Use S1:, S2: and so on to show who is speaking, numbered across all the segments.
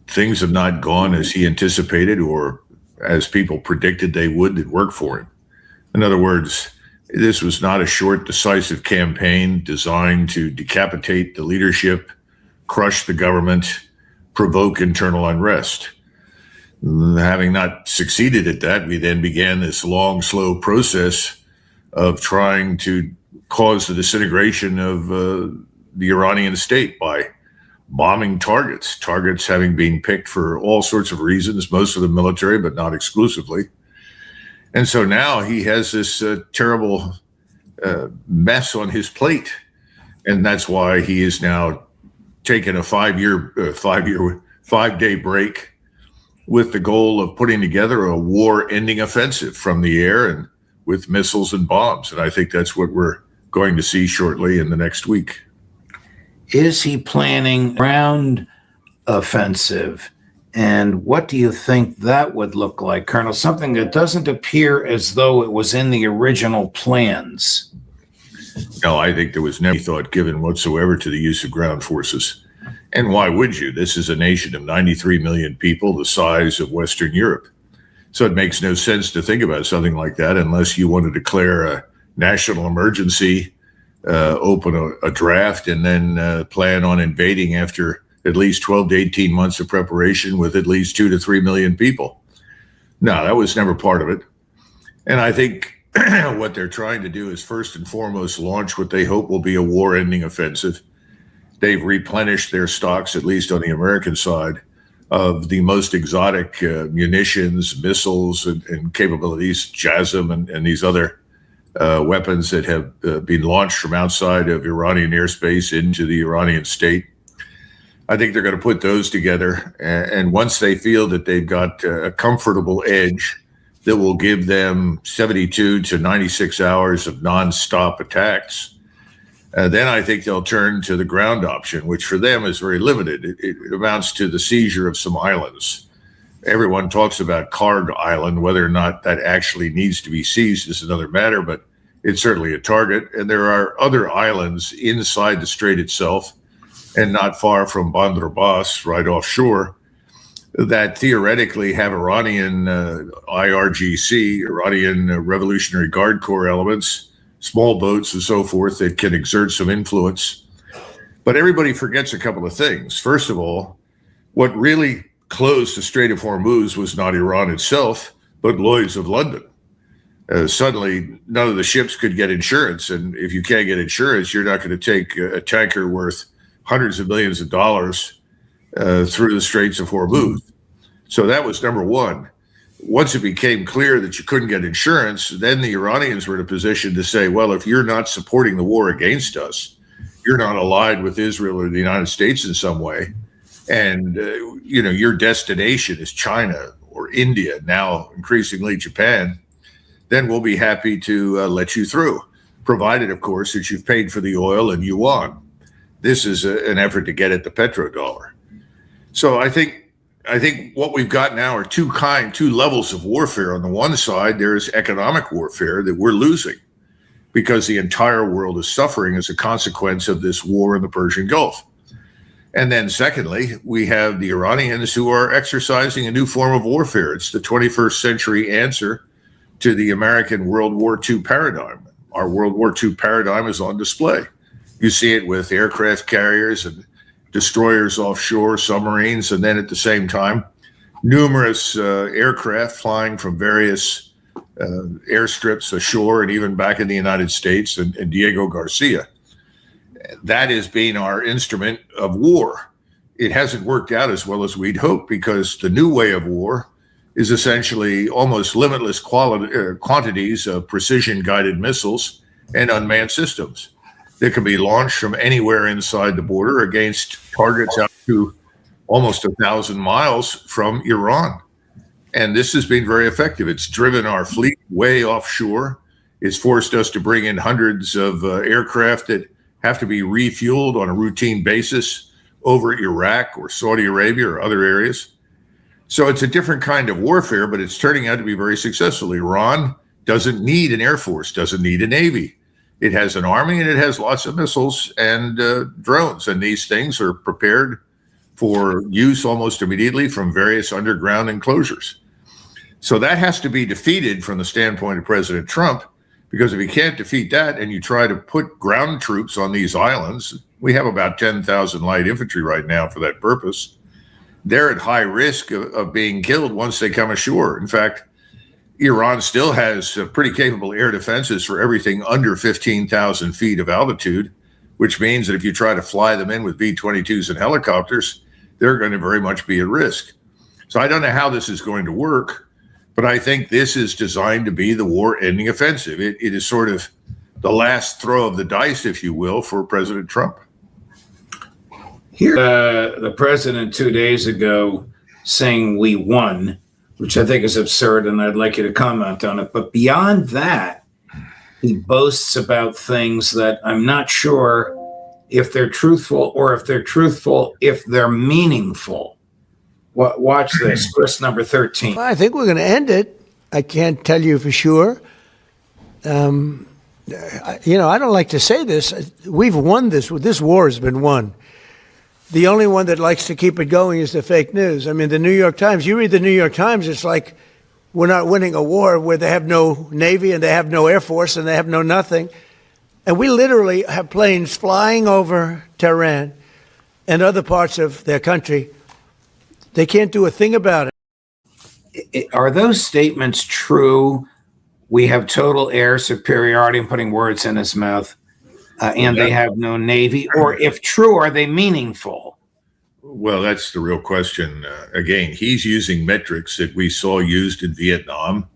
S1: Things have not gone as he anticipated or as people predicted they would that worked for him. In other words, this was not a short, decisive campaign designed to decapitate the leadership, crush the government, provoke internal unrest. Having not succeeded at that, we then began this long, slow process of trying to cause the disintegration of the Iranian state by bombing targets having been picked for all sorts of reasons, most of them military, but not exclusively. And so now he has this terrible mess on his plate. And that's why he is now taking a 5-day break with the goal of putting together a war-ending offensive from the air and with missiles and bombs. And I think that's what we're going to see shortly in the next week.
S2: Is he planning ground offensive? And what do you think that would look like, Colonel? Something that doesn't appear as though it was in the original plans.
S1: No, I think there was no thought given whatsoever to the use of ground forces. And why would you? This is a nation of 93 million people, the size of Western Europe. So it makes no sense to think about something like that unless you want to declare a national emergency, open a draft, and then plan on invading after at least 12 to 18 months of preparation with at least 2 to 3 million people. No, that was never part of it. And I think what they're trying to do is first and foremost launch what they hope will be a war-ending offensive. They've replenished their stocks, at least on the American side, of the most exotic munitions, missiles, and capabilities, JASM and these other weapons that have been launched from outside of Iranian airspace into the Iranian state. I think they're going to put those together. And once they feel that they've got a comfortable edge that will give them 72 to 96 hours of nonstop attacks, then I think they'll turn to the ground option, which for them is very limited. It amounts to the seizure of some islands. Everyone talks about Karg Island. Whether or not that actually needs to be seized is another matter, but it's certainly a target. And there are other islands inside the strait itself and not far from Bandar Abbas, right offshore, that theoretically have Iranian IRGC, Iranian Revolutionary Guard Corps elements, small boats and so forth that can exert some influence. But everybody forgets a couple of things. First of all, what really closed the Strait of Hormuz was not Iran itself, but Lloyd's of London. Suddenly, none of the ships could get insurance. And if you can't get insurance, you're not going to take a tanker worth hundreds of millions of dollars through the Straits of Hormuz. So that was number one. Once it became clear that you couldn't get insurance, then the Iranians were in a position to say, well, if you're not supporting the war against us, you're not allied with Israel or the United States in some way, and your destination is China or India, now increasingly Japan, then we'll be happy to let you through, provided, of course, that you've paid for the oil and yuan. This is an effort to get at the petrodollar. So I think what we've got now are two levels of warfare. On the one side, there is economic warfare that we're losing because the entire world is suffering as a consequence of this war in the Persian Gulf. And then secondly, we have the Iranians who are exercising a new form of warfare. It's the 21st century answer to the American World War II paradigm. Our World War II paradigm is on display. You see it with aircraft carriers and destroyers offshore, submarines, and then at the same time, numerous aircraft flying from various airstrips ashore and even back in the United States and Diego Garcia. That has been our instrument of war. It hasn't worked out as well as we'd hoped because the new way of war is essentially almost limitless quantities of precision-guided missiles and unmanned systems that can be launched from anywhere inside the border against targets out to almost 1,000 miles from Iran. And this has been very effective. It's driven our fleet way offshore. It's forced us to bring in hundreds of aircraft that have to be refueled on a routine basis over Iraq or Saudi Arabia or other areas. So it's a different kind of warfare, but it's turning out to be very successful. Iran doesn't need an air force, doesn't need a navy. It has an army and it has lots of missiles and drones. And these things are prepared for use almost immediately from various underground enclosures. So that has to be defeated from the standpoint of President Trump, because if you can't defeat that and you try to put ground troops on these islands, we have about 10,000 light infantry right now for that purpose. They're at high risk of being killed once they come ashore. In fact, Iran still has pretty capable air defenses for everything under 15,000 feet of altitude, which means that if you try to fly them in with B-22s and helicopters, they're going to very much be at risk. So I don't know how this is going to work, but I think this is designed to be the war-ending offensive. It is sort of the last throw of the dice, if you will, for President Trump.
S2: Here, the president 2 days ago saying we won, which I think is absurd, and I'd like you to comment on it. But beyond that, he boasts about things that I'm not sure if they're truthful, or if they're truthful, if they're meaningful. Watch this, verse number 13.
S3: I think we're going to end it. I can't tell you for sure. I don't like to say this. We've won this. This war has been won. The only one that likes to keep it going is the fake news. I mean, the New York Times, you read the New York Times, it's like we're not winning a war where they have no Navy and they have no Air Force and they have no nothing. And we literally have planes flying over Tehran and other parts of their country. They can't do a thing about it.
S2: Are those statements true? We have total air superiority. I'm putting words in his mouth. And they have no Navy, or if true, are they meaningful?
S1: Well, that's the real question. Again, he's using metrics that we saw used in Vietnam.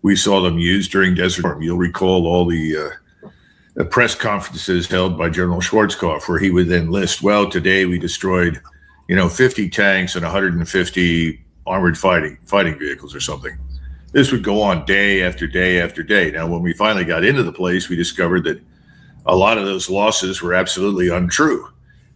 S1: We saw them used during Desert Storm. You'll recall all the press conferences held by General Schwarzkopf, where he would then list, well, today we destroyed, 50 tanks and 150 armored fighting vehicles or something. This would go on day after day after day. Now, when we finally got into the place, we discovered that a lot of those losses were absolutely untrue,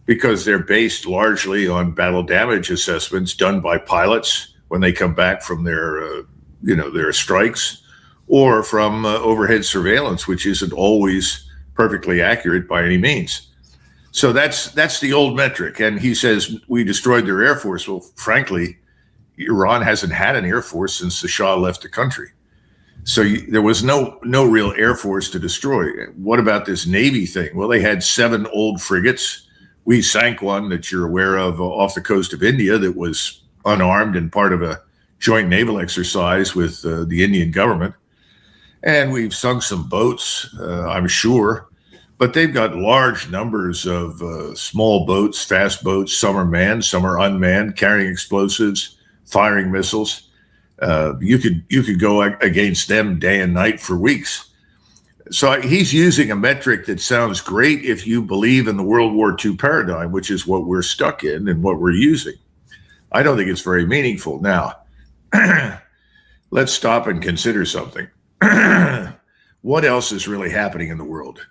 S1: because they're based largely on battle damage assessments done by pilots when they come back from their strikes, or from overhead surveillance, which isn't always perfectly accurate by any means. So that's the old metric. And he says we destroyed their Air Force. Well, frankly, Iran hasn't had an Air Force since the Shah left the country. So there was no real Air Force to destroy. What about this Navy thing? Well, they had 7 old frigates. We sank one that you're aware of off the coast of India that was unarmed and part of a joint naval exercise with the Indian government. And we've sunk some boats, I'm sure. But they've got large numbers of small boats, fast boats. Some are manned, some are unmanned, carrying explosives, firing missiles. You could go against them day and night for weeks. So he's using a metric that sounds great if you believe in the World War II paradigm, which is what we're stuck in and what we're using. I don't think it's very meaningful. Now, let's stop and consider something. What else is really happening in the world?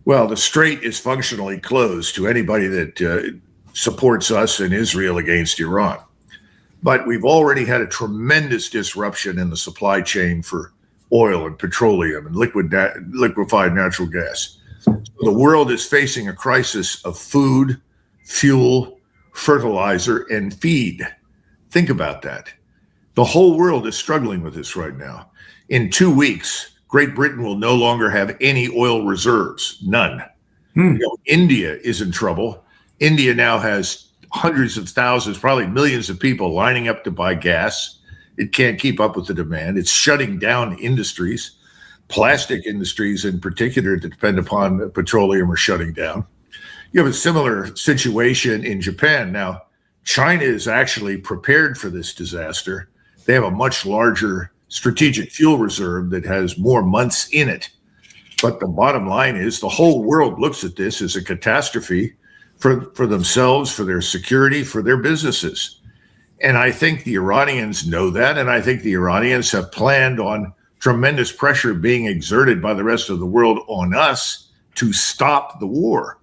S1: Well, the strait is functionally closed to anybody that supports us and Israel against Iran. But we've already had a tremendous disruption in the supply chain for oil and petroleum and liquefied natural gas. So the world is facing a crisis of food, fuel, fertilizer, and feed. Think about that. The whole world is struggling with this right now. In 2 weeks, Great Britain will no longer have any oil reserves, none. India is in trouble. India now has hundreds of thousands, probably millions of people lining up to buy gas. It can't keep up with the demand. It's shutting down industries. Plastic industries in particular that depend upon petroleum are shutting down. You have a similar situation in Japan. Now, China is actually prepared for this disaster. They have a much larger strategic fuel reserve that has more months in it. But the bottom line is the whole world looks at this as a catastrophe for themselves, for their security, for their businesses. And I think the Iranians know that, and I think the Iranians have planned on tremendous pressure being exerted by the rest of the world on us to stop the war.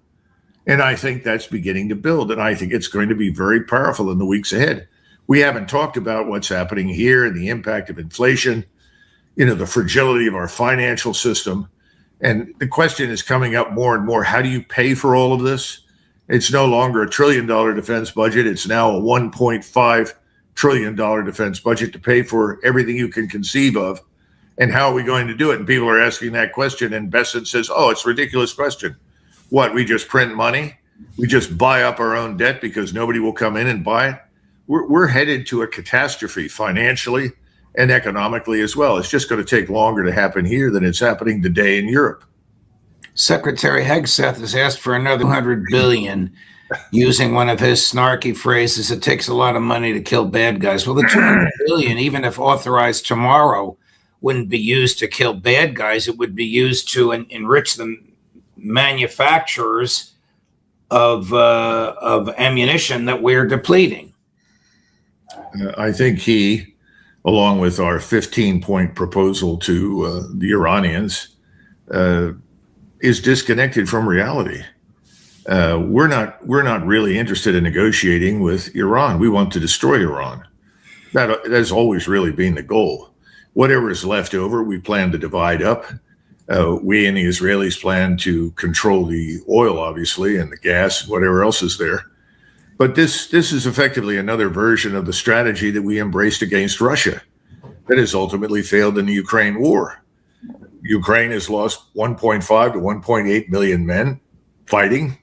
S1: And I think that's beginning to build, and I think it's going to be very powerful in the weeks ahead. We haven't talked about what's happening here and the impact of inflation, the fragility of our financial system. And the question is coming up more and more, how do you pay for all of this? It's no longer a $1 trillion defense budget. It's now a $1.5 trillion defense budget to pay for everything you can conceive of. And how are we going to do it? And people are asking that question. And Bessent says, oh, it's a ridiculous question. What, we just print money? We just buy up our own debt because nobody will come in and buy it? We're headed to a catastrophe financially and economically as well. It's just going to take longer to happen here than it's happening today in Europe.
S2: Secretary Hegseth has asked for another $100 billion, using one of his snarky phrases, it takes a lot of money to kill bad guys. Well, the $200 billion, even if authorized tomorrow, wouldn't be used to kill bad guys. It would be used to enrich the manufacturers of ammunition that we're depleting.
S1: I think he, along with our 15-point proposal to the Iranians, is disconnected from reality. We're not really interested in negotiating with Iran. We want to destroy Iran. That has always really been the goal. Whatever is left over, we plan to divide up. We and the Israelis plan to control the oil, obviously, and the gas, and whatever else is there. But this is effectively another version of the strategy that we embraced against Russia that has ultimately failed in the Ukraine war. Ukraine has lost 1.5 to 1.8 million men fighting.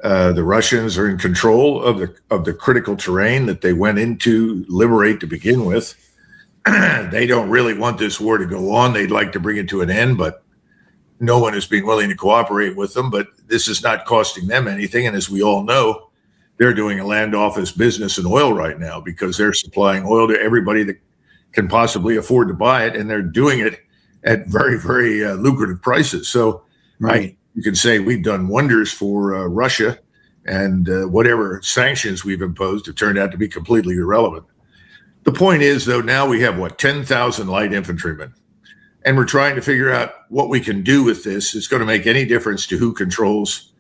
S1: The Russians are in control of the critical terrain that they went in to liberate to begin with. They don't really want this war to go on. They'd like to bring it to an end, but no one has been willing to cooperate with them. But this is not costing them anything. And as we all know, they're doing a land office business in oil right now because they're supplying oil to everybody that can possibly afford to buy it. And they're doing it at very, very lucrative prices. So
S2: Right.
S1: you can say we've done wonders for Russia, and whatever sanctions we've imposed have turned out to be completely irrelevant. The point is, though, now we have, 10,000 light infantrymen, and we're trying to figure out what we can do with this. It's going to make any difference to who controls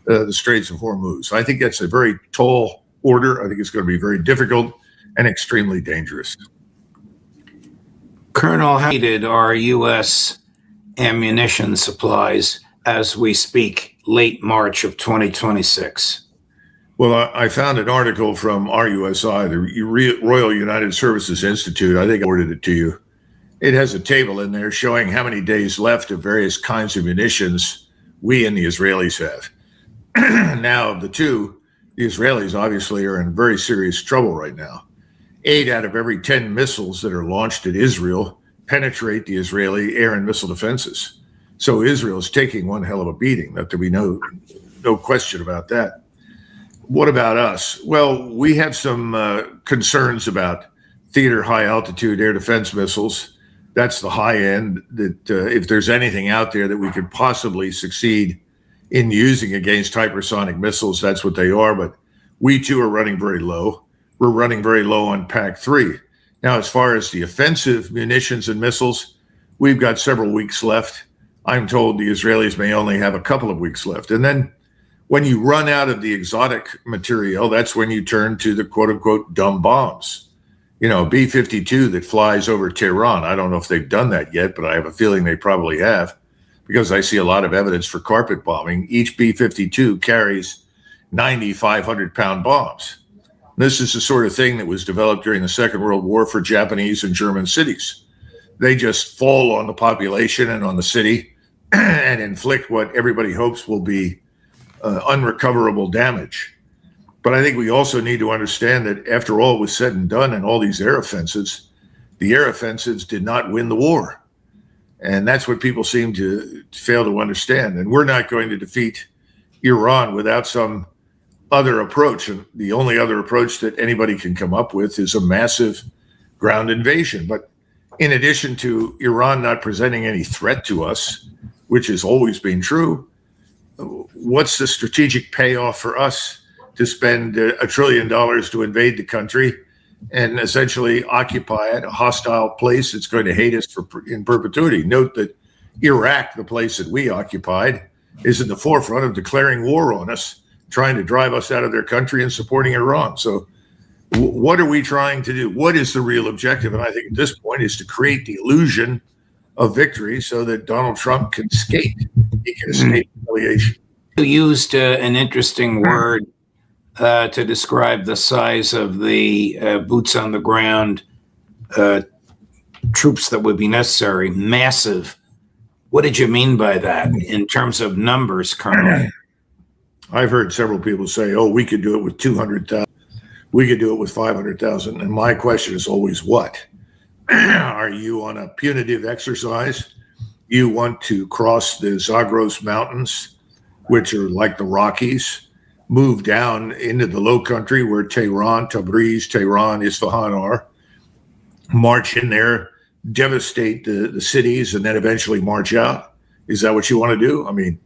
S1: the Straits of Hormuz. I think that's a very tall order. I think it's going to be very difficult and extremely dangerous.
S2: Colonel, how needed are U.S. ammunition supplies as we speak, late March of 2026?
S1: Well, I found an article from RUSI, the Royal United Services Institute. I think I forwarded it to you. It has a table in there showing how many days left of various kinds of munitions we and the Israelis have. Now, of the two, the Israelis obviously are in very serious trouble right now. 8 out of every 10 missiles that are launched at Israel penetrate the Israeli air and missile defenses. So Israel is taking one hell of a beating. There be no question about that. What about us? Well, we have some concerns about theater high altitude air defense missiles. That's the high end that if there's anything out there that we could possibly succeed in using against hypersonic missiles, that's what they are. But we too are running very low. We're running very low on PAC-3. Now, as far as the offensive munitions and missiles, we've got several weeks left. I'm told the Israelis may only have a couple of weeks left. And then when you run out of the exotic material, that's when you turn to the quote unquote dumb bombs. You know, B-52 that flies over Tehran. I don't know if they've done that yet, but I have a feeling they probably have because I see a lot of evidence for carpet bombing. Each B-52 carries 90 500-pound bombs. This is the sort of thing that was developed during the Second World War for Japanese and German cities. They just fall on the population and on the city and inflict what everybody hopes will be unrecoverable damage. But I think we also need to understand that after all was said and done and all these air offensives, the air offensives did not win the war. And that's what people seem to fail to understand. And we're not going to defeat Iran without some other approach. And the only other approach that anybody can come up with is a massive ground invasion. But in addition to Iran not presenting any threat to us, which has always been true, what's the strategic payoff for us to spend $1 trillion to invade the country and essentially occupy it, a hostile place that's going to hate us in perpetuity? Note that Iraq, the place that we occupied, is in the forefront of declaring war on us, trying to drive us out of their country and supporting Iran. So what are we trying to do? What is the real objective? And I think at this point is to create the illusion of victory so that Donald Trump can skate. He can escape humiliation.
S2: You used an interesting word to describe the size of the boots on the ground troops that would be necessary. Massive. What did you mean by that in terms of numbers, Colonel?
S1: I've heard several people say, oh, we could do it with 200,000. We could do it with 500,000. And my question is always what? Are you on a punitive exercise? You want to cross the Zagros Mountains, which are like the Rockies, move down into the low country where Tabriz, Tehran, Isfahan are, march in there, devastate the cities, and then eventually march out? Is that what you want to do? I mean,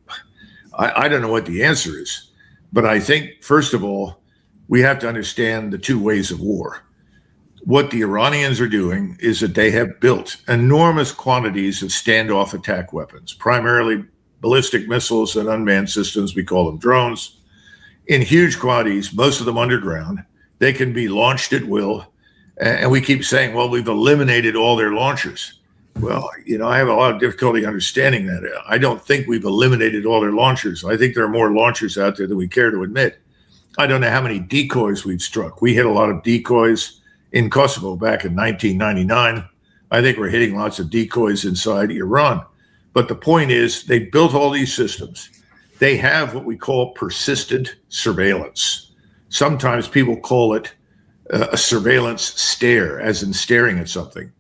S1: I don't know what the answer is, but I think, first of all, we have to understand the two ways of war. What the Iranians are doing is that they have built enormous quantities of standoff attack weapons, primarily ballistic missiles and unmanned systems, we call them drones, in huge quantities, most of them underground. They can be launched at will. And we keep saying, well, we've eliminated all their launchers. Well, I have a lot of difficulty understanding that. I don't think we've eliminated all their launchers. I think there are more launchers out there than we care to admit. I don't know how many decoys we've struck. We hit a lot of decoys in Kosovo back in 1999. I think we're hitting lots of decoys inside Iran. But the point is, they built all these systems. They have what we call persistent surveillance. Sometimes people call it a surveillance stare, as in staring at something,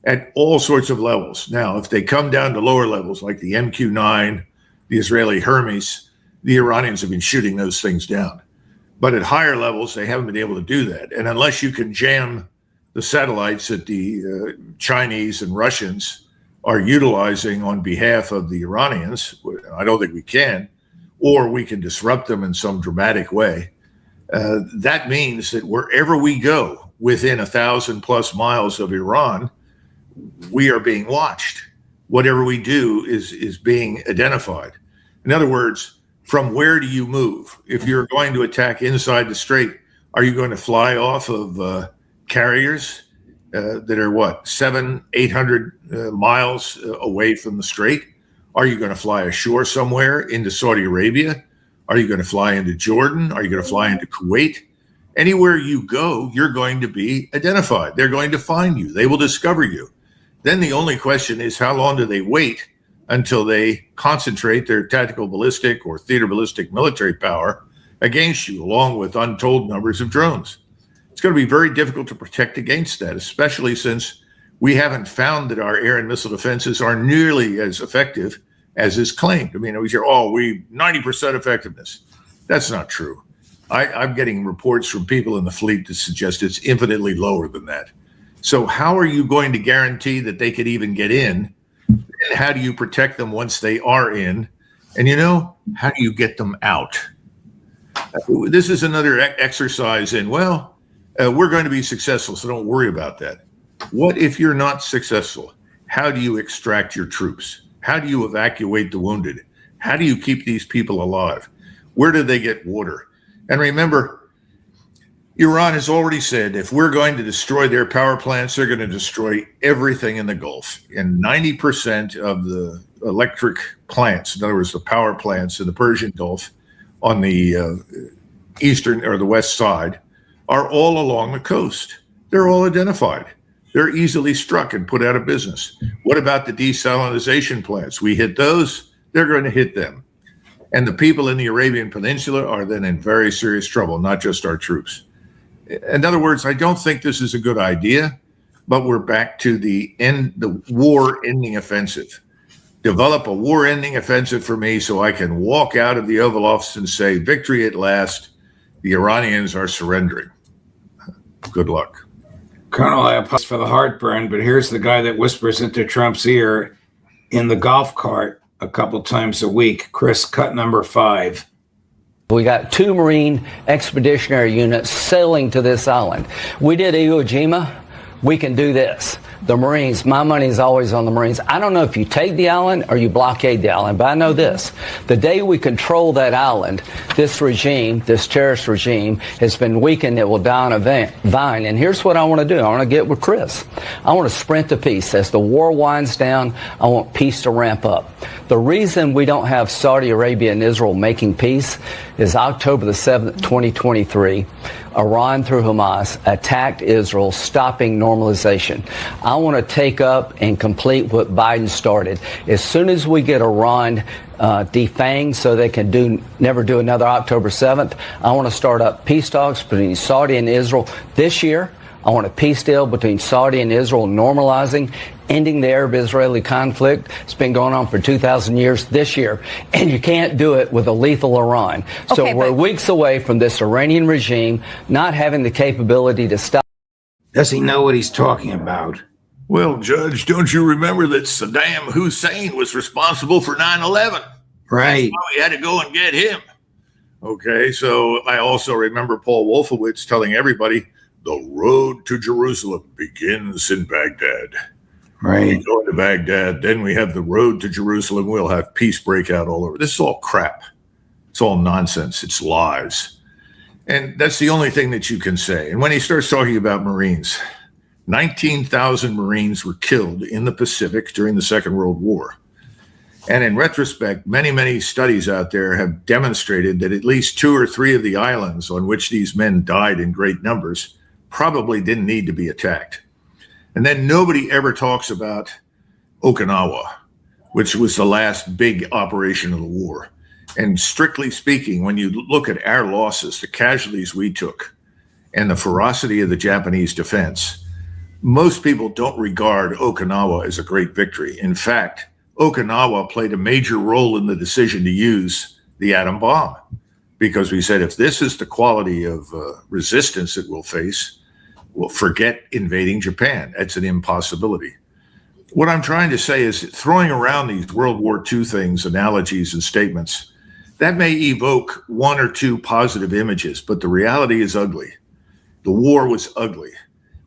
S1: at all sorts of levels. Now, if they come down to lower levels, like the MQ-9, the Israeli Hermes, the Iranians have been shooting those things down. But at higher levels, they haven't been able to do that. And unless you can jam the satellites that the Chinese and Russians are utilizing on behalf of the Iranians, I don't think we can, or we can disrupt them in some dramatic way. That means that wherever we go within 1,000+ miles of Iran, we are being watched. Whatever we do is being identified. In other words, from where do you move? If you're going to attack inside the strait, are you going to fly off of carriers that are 700-800 miles away from the strait? Are you going to fly ashore somewhere into Saudi Arabia? Are you going to fly into Jordan? Are you going to fly into Kuwait? Anywhere you go, you're going to be identified. They're going to find you. They will discover you. Then the only question is, how long do they wait until they concentrate their tactical ballistic or theater ballistic military power against you, along with untold numbers of drones? It's going to be very difficult to protect against that, especially since we haven't found that our air and missile defenses are nearly as effective as is claimed. I mean, we hear, 90% effectiveness. That's not true. I'm getting reports from people in the fleet that suggest it's infinitely lower than that. So how are you going to guarantee that they could even get in? And how do you protect them once they are in? And how do you get them out? This is another exercise in, we're going to be successful, so don't worry about that. What if you're not successful? How do you extract your troops? How do you evacuate the wounded? How do you keep these people alive? Where do they get water? And remember, Iran has already said if we're going to destroy their power plants, they're going to destroy everything in the Gulf. And 90% of the electric plants, in other words, the power plants in the Persian Gulf on the eastern or the west side, are all along the coast. They're all identified. They're easily struck and put out of business. What about the desalinization plants? We hit those, they're going to hit them. And the people in the Arabian Peninsula are then in very serious trouble, not just our troops. In other words, I don't think this is a good idea, but we're back to the war-ending offensive. Develop a war-ending offensive for me so I can walk out of the Oval Office and say, victory at last, the Iranians are surrendering. Good luck.
S2: Colonel, I apologize for the heartburn, but here's the guy that whispers into Trump's ear in the golf cart a couple times a week. Chris, cut number 5.
S4: We got 2 Marine expeditionary units sailing to this island. We did Iwo Jima. We can do this. the Marines, my money is always on the Marines. I don't know if you take the island or you blockade the island, but I know this. The day we control that island, this regime, this terrorist regime, has been weakened. It will die on a vine. And here's what I want to do. I want to get with Chris. I want to sprint to peace. As the war winds down, I want peace to ramp up. The reason we don't have Saudi Arabia and Israel making peace is October the 7th, 2023. Iran, through Hamas, attacked Israel, stopping normalization. I want to take up and complete what Biden started. As soon as we get Iran defanged so they can never do another October 7th, I want to start up peace talks between Saudi and Israel this year. I want a peace deal between Saudi and Israel, normalizing, ending the Arab-Israeli conflict. It's been going on for 2,000 years this year, and you can't do it with a lethal Iran. So we're weeks away from this Iranian regime not having the capability to stop.
S2: Does he know what he's talking about?
S1: Well, Judge, don't you remember that Saddam Hussein was responsible for 9/11?
S2: Right.
S1: Well, we had to go and get him. Okay, so I also remember Paul Wolfowitz telling everybody, the road to Jerusalem begins in Baghdad.
S2: Right.
S1: We go to Baghdad, then we have the road to Jerusalem. We'll have peace break out all over. This is all crap. It's all nonsense. It's lies. And that's the only thing that you can say. And when he starts talking about Marines, 19,000 Marines were killed in the Pacific during the Second World War. And in retrospect, many, many studies out there have demonstrated that at least 2 or 3 of the islands on which these men died in great numbers probably didn't need to be attacked. And then nobody ever talks about Okinawa, which was the last big operation of the war. And strictly speaking, when you look at our losses, the casualties we took, and the ferocity of the Japanese defense, most people don't regard Okinawa as a great victory. In fact, Okinawa played a major role in the decision to use the atom bomb, because we said, if this is the quality of resistance that we'll face, we'll forget invading Japan. That's an impossibility. What I'm trying to say is throwing around these World War II things, analogies and statements, that may evoke 1 or 2 positive images, but the reality is ugly. The war was ugly.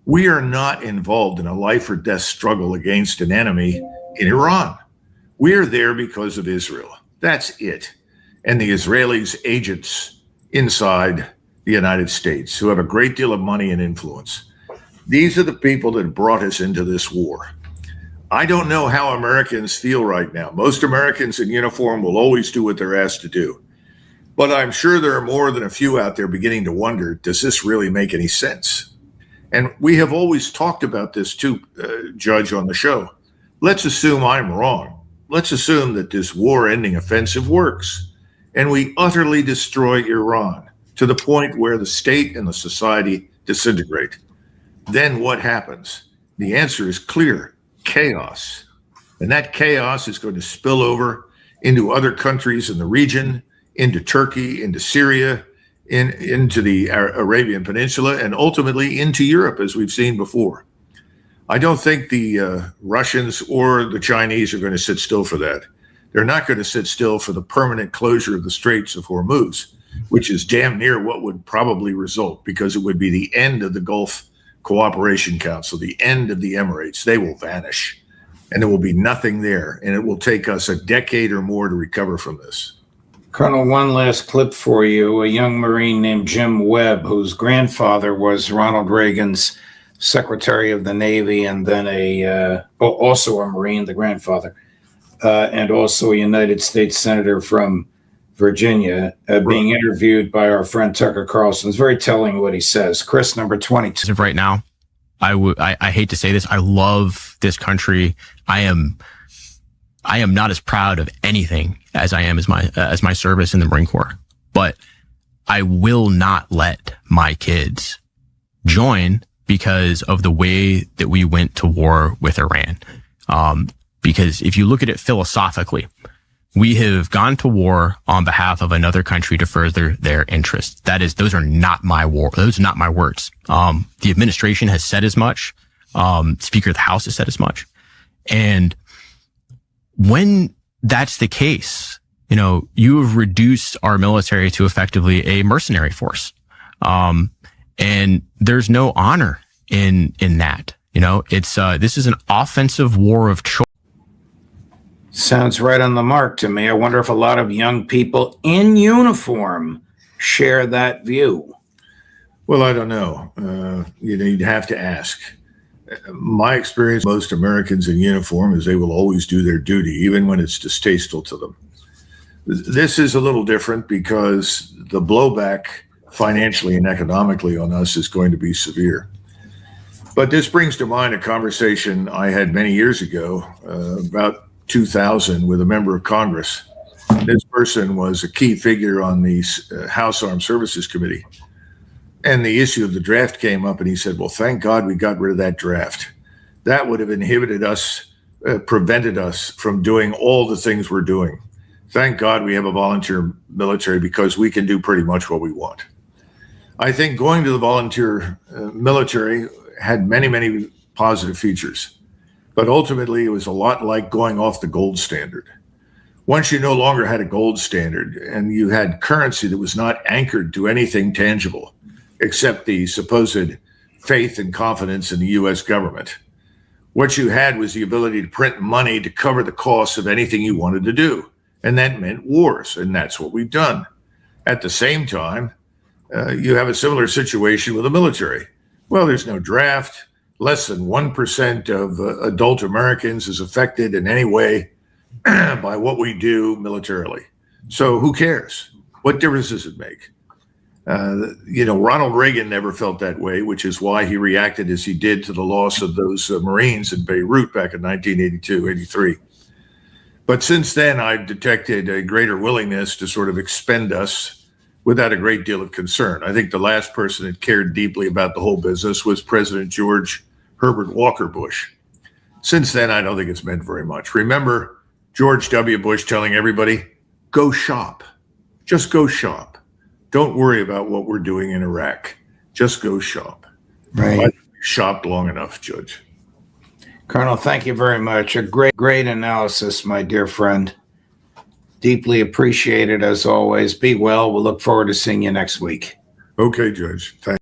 S1: We are not involved in a life or death struggle against an enemy in Iran. We are there because of Israel. That's it. And the Israelis, agents inside the United States, who have a great deal of money and influence. These are the people that brought us into this war. I don't know how Americans feel right now. Most Americans in uniform will always do what they're asked to do. But I'm sure there are more than a few out there beginning to wonder, does this really make any sense? And we have always talked about this too, Judge, on the show. Let's assume I'm wrong. Let's assume that this war-ending offensive works, and we utterly destroy Iran to the point where the state and the society disintegrate. Then what happens? The answer is clear: chaos. And that chaos is going to spill over into other countries in the region, into Turkey, into Syria, into the Arabian Peninsula, and ultimately into Europe, as we've seen before. I don't think the Russians or the Chinese are going to sit still for that. They're not going to sit still for the permanent closure of the Straits of Hormuz, which is damn near what would probably result, because it would be the end of the Gulf Cooperation Council, the end of the Emirates. They will vanish, and there will be nothing there, and it will take us a decade or more to recover from this.
S2: Colonel, one last clip for you. A young Marine named Jim Webb, whose grandfather was Ronald Reagan's Secretary of the Navy, and then also a Marine, the grandfather, and also a United States Senator from Virginia, being interviewed by our friend Tucker Carlson. It's very telling what he says. Chris, number 22.
S5: As of right now, I hate to say this, I love this country. I am not as proud of anything as I am as my service in the Marine Corps, but I will not let my kids join because of the way that we went to war with Iran. Because if you look at it philosophically, we have gone to war on behalf of another country to further their interests. Those are not my those are not my words. The administration has said as much. Speaker of the House has said as much. And when that's the case, you have reduced our military to effectively a mercenary force. And there's no honor in that. You know, it's this is an offensive war of choice.
S2: Sounds right on the mark to me. I wonder if a lot of young people in uniform share that view.
S1: Well, I don't know. You'd have to ask. My experience, most Americans in uniform, is they will always do their duty, even when it's distasteful to them. This is a little different because the blowback financially and economically on us is going to be severe. But this brings to mind a conversation I had many years ago, about 2000, with a member of Congress. This person was a key figure on the House Armed Services Committee. And the issue of the draft came up, and he said, well, thank God we got rid of that draft. That would have inhibited us, prevented us from doing all the things we're doing. Thank God we have a volunteer military because we can do pretty much what we want. I think going to the volunteer military had many, many positive features. But ultimately, it was a lot like going off the gold standard. Once you no longer had a gold standard and you had currency that was not anchored to anything tangible, except the supposed faith and confidence in the U.S. government. What you had was the ability to print money to cover the costs of anything you wanted to do. And that meant wars, and that's what we've done. At the same time, you have a similar situation with the military. Well, there's no draft. Less than 1% of adult Americans is affected in any way by what we do militarily. So who cares? What difference does it make? Ronald Reagan never felt that way, which is why he reacted as he did to the loss of those Marines in Beirut back in 1982, 83. But since then, I've detected a greater willingness to sort of expend us without a great deal of concern. I think the last person that cared deeply about the whole business was President George Herbert Walker Bush. Since then, I don't think it's meant very much. Remember George W. Bush telling everybody, go shop, just go shop. Don't worry about what we're doing in Iraq. Just go shop.
S2: Right.
S1: I've shopped long enough, Judge.
S2: Colonel, thank you very much. A great analysis, my dear friend. Deeply appreciated as always. Be well. We'll look forward to seeing you next week.
S1: Okay, Judge. Thank you.